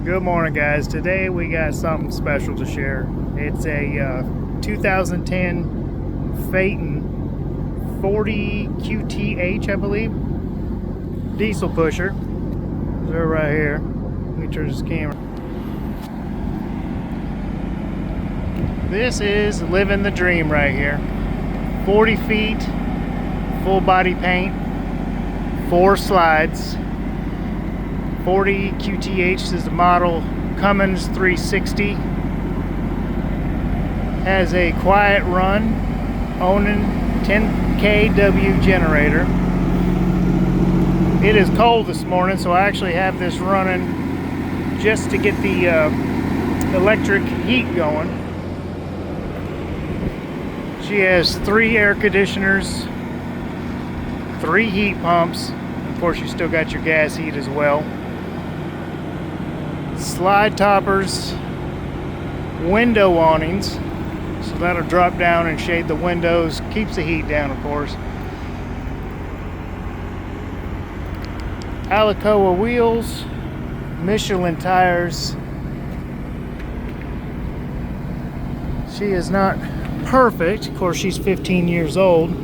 Good morning, guys. Today we got something special to share. It's a 2010 Phaeton 40 QTH, I believe, diesel pusher. They're right here. Let me turn this camera. This is living the dream right here. 40 feet, full body paint, 4 slides. 40 QTH is the model. Cummins 360. Has a quiet run, owning 10 kW generator. It is cold this morning, so I actually have this running just to get the electric heat going. She has 3 air conditioners, 3 heat pumps. Of course, you still got your gas heat as well. Slide toppers, window awnings, so that'll drop down and shade the windows, keeps the heat down, of course. Alcoa wheels, Michelin tires. She is not perfect, of course she's 15 years old.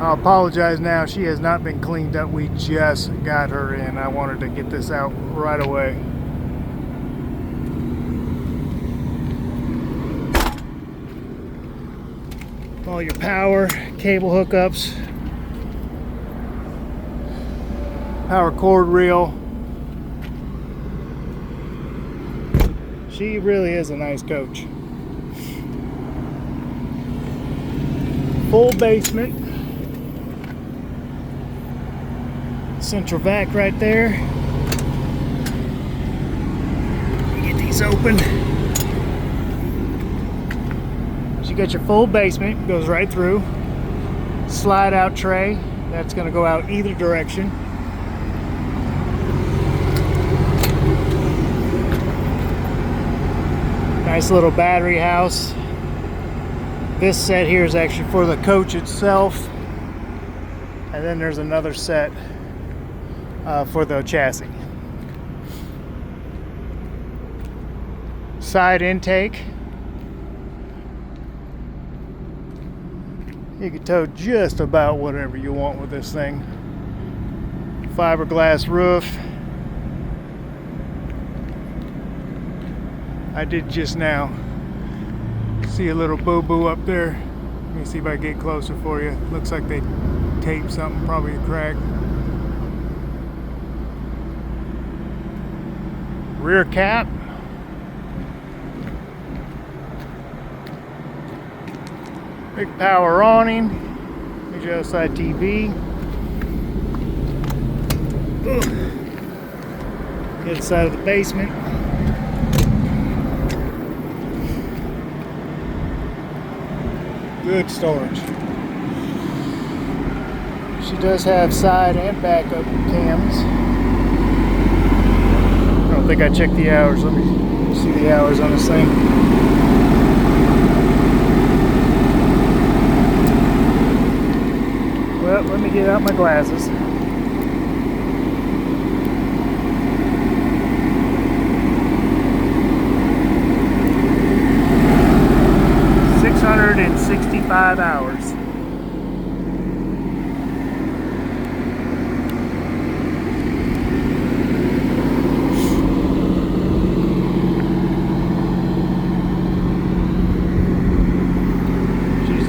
I apologize now, she has not been cleaned up. We just got her in. I wanted to get this out right away. All your power, cable hookups, power cord reel. She really is a nice coach. Full basement. Central vac right there. Get these open. So you got your full basement, goes right through. Slide out tray, that's going to go out either direction. Nice little battery house. This set here is actually for the coach itself, and then there's another set for the chassis. Side intake. You can tow just about whatever you want with this thing. Fiberglass roof. I did just now see a little boo-boo up there. Let me see if I can get closer for you. Looks like they taped something, probably a crack. Rear cap. Big power awning. Here's your outside TV. Get inside of the basement. Good storage. She does have side and backup cams. I don't think I checked the hours. Let me see the hours on this thing. Well, let me get out my glasses. $665 hours.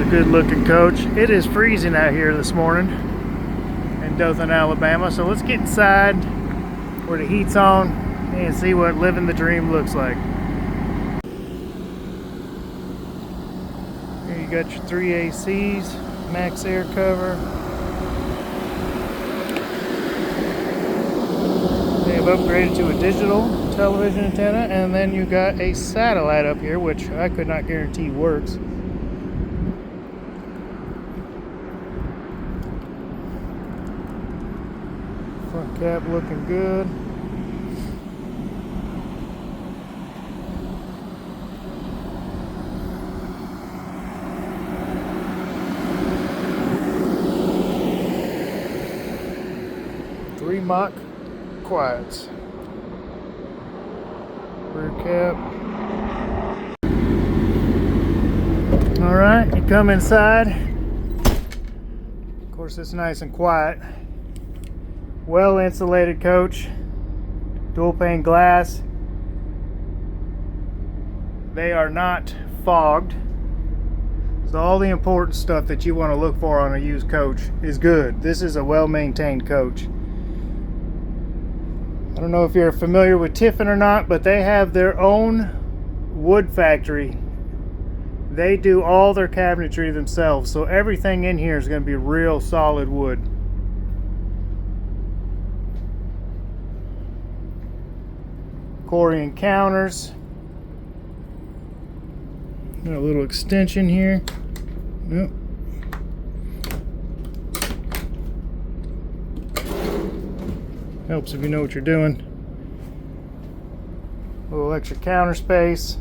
Good looking coach. It is freezing out here this morning in Dothan, Alabama, so let's get inside where the heat's on and see what living the dream looks like. Here you got your 3 ACs, max air cover. They have upgraded to a digital television antenna, and then you got a satellite up here, which I could not guarantee works. Front cap looking good. 3 Mach quiets. Rear cap. Alright, you come inside. Of course, it's nice and quiet. Well insulated coach. Dual pane glass. They are not fogged. So all the important stuff that you want to look for on a used coach is good. This is a well-maintained coach. I don't know if you're familiar with Tiffin or not, but they have their own wood factory. They do all their cabinetry themselves, so everything in here is going to be real solid wood. Corian counters. Got a little extension here. Yep. Helps if you know what you're doing. A little extra counter space.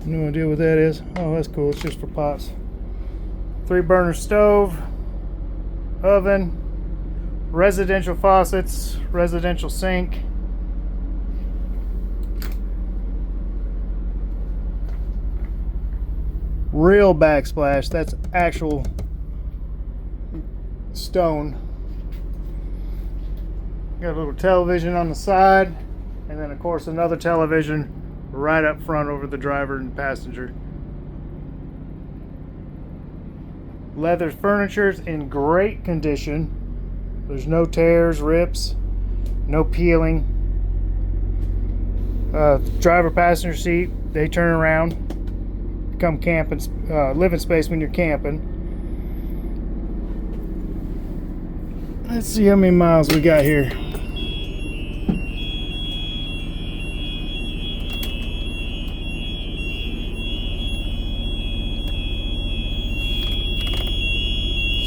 No idea what that is. Oh, that's cool. It's just for pots. 3-burner stove, oven, residential faucets, residential sink. Real backsplash. That's actual stone. Got a little television on the side, and then of course another television right up front over the driver and passenger. Leather furniture's in great condition. There's no tears, rips, no peeling. Driver passenger seat, they turn around. Become camping, living space when you're camping. Let's see how many miles we got here.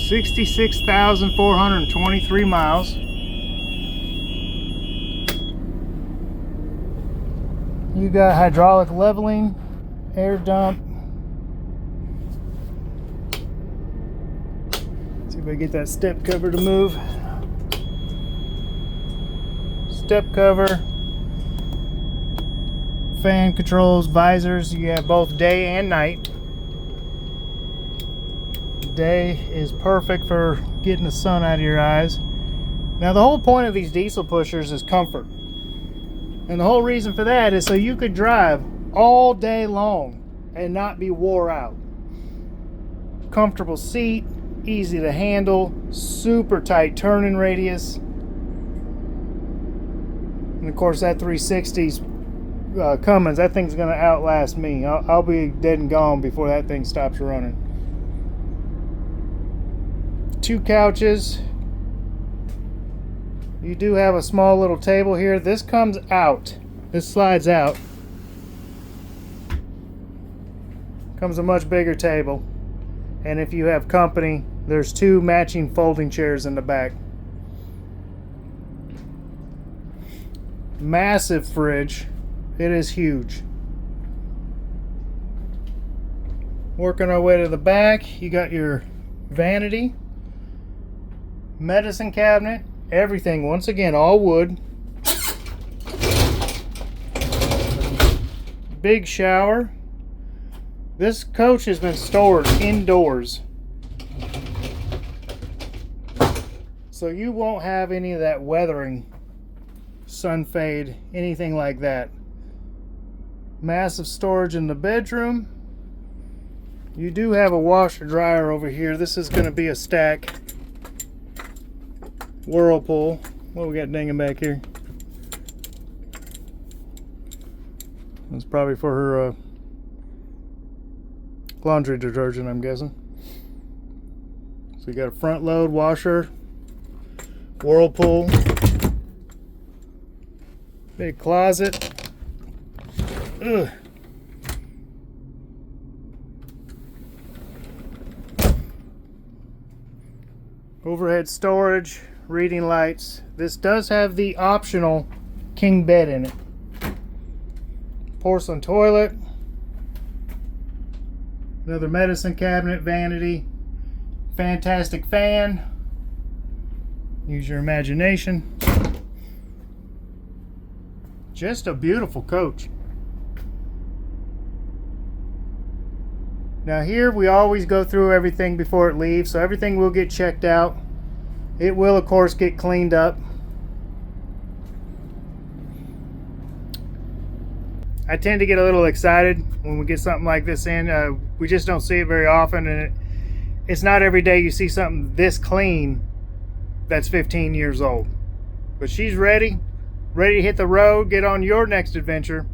$66,423 miles. You got hydraulic leveling, air dump. See if I get that step cover to move. Step cover, fan controls, visors. You have both day and night. Day is perfect for getting the sun out of your eyes. Now the whole point of these diesel pushers is comfort, and the whole reason for that is so you could drive all day long and not be wore out. Comfortable seat, easy to handle, super tight turning radius, and of course that 360's Cummins, that thing's gonna outlast me. I'll be dead and gone before that thing stops running. 2 couches. You do have a small little table here. This comes out. This slides out. Comes a much bigger table. And if you have company, there's 2 matching folding chairs in the back. Massive fridge. It is huge. Working our way to the back, you got your vanity, medicine cabinet, everything once again all wood. Big shower. This coach has been stored indoors, so you won't have any of that weathering, sun fade, anything like that. Massive storage in the bedroom. You do have a washer dryer over here. This is going to be a stack Whirlpool. What we got dinging back here? That's probably for her laundry detergent, I'm guessing. So you got a front load washer, Whirlpool, big closet. Ugh. Overhead storage, reading lights. This does have the optional king bed in it. Porcelain toilet. Another medicine cabinet, vanity. Fantastic fan. Use your imagination. Just a beautiful coach. Now here we always go through everything before it leaves, so everything will get checked out. It will of course get cleaned up. I tend to get a little excited when we get something like this in. We just don't see it very often, and it's not every day you see something this clean that's 15 years old. But she's ready to hit the road, get on your next adventure.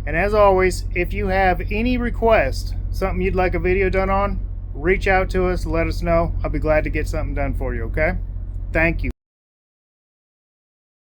And as always, if you have any requests, something you'd like a video done on, reach out to us, let us know. I'll be glad to get something done for you, okay? Thank you.